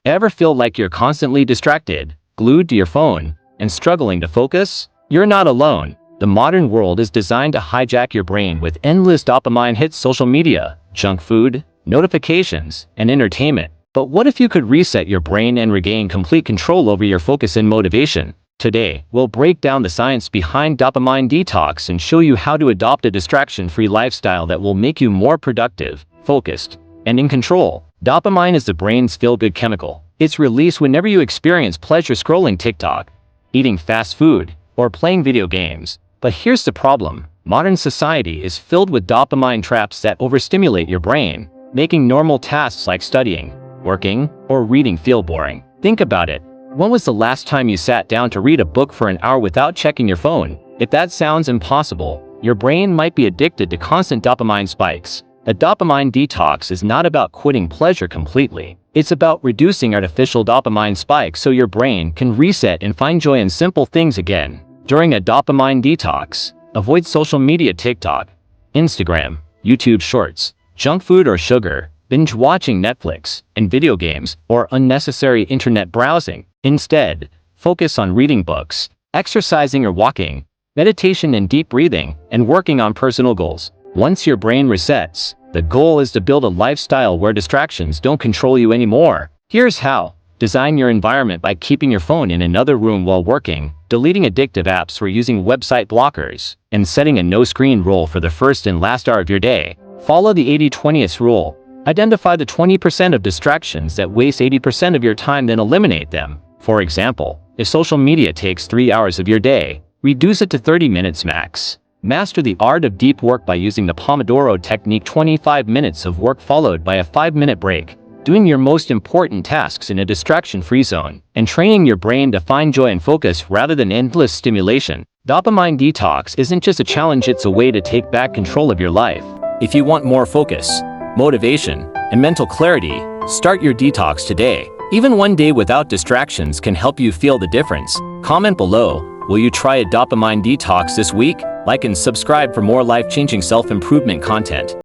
Ever feel like you're constantly distracted, glued to your phone, and struggling to focus? You're not alone. The modern world is designed to hijack your brain with endless dopamine hits, social media, junk food, notifications, and entertainment. But what if you could reset your brain and regain complete control over your focus and motivation? Today, we'll break down the science behind dopamine detox and show you how to adopt a distraction-free lifestyle that will make you more productive, focused, and in control. Dopamine is the brain's feel-good chemical. It's released whenever you experience pleasure scrolling TikTok, eating fast food, or playing video games. But here's the problem. Modern society is filled with dopamine traps that overstimulate your brain, making normal tasks like studying, working, or reading feel boring. Think about it. When was the last time you sat down to read a book for an hour without checking your phone? If that sounds impossible, your brain might be addicted to constant dopamine spikes. A dopamine detox is not about quitting pleasure completely. It's about reducing artificial dopamine spikes so your brain can reset and find joy in simple things again. During a dopamine detox, avoid social media, TikTok, Instagram, YouTube Shorts, junk food or sugar, binge watching Netflix and video games, or unnecessary internet browsing. Instead, focus on reading books, exercising or walking, meditation and deep breathing, and working on personal goals. Once your brain resets, the goal is to build a lifestyle where distractions don't control you anymore. Here's how. Design your environment by keeping your phone in another room while working, deleting addictive apps or using website blockers, and setting a no-screen rule for the first and last hour of your day. Follow the 80-20 rule. Identify the 20% of distractions that waste 80% of your time, then eliminate them. For example, if social media takes 3 hours of your day, reduce it to 30 minutes max. Master the art of deep work by using the Pomodoro technique, 25 minutes of work followed by a 5-minute break, doing your most important tasks in a distraction-free zone, and training your brain to find joy and focus rather than endless stimulation. Dopamine detox isn't just a challenge, it's a way to take back control of your life. If you want more focus, motivation, and mental clarity, start your detox today. Even one day without distractions can help you feel the difference. Comment below, will you try a dopamine detox this week? Like and subscribe for more life-changing self-improvement content.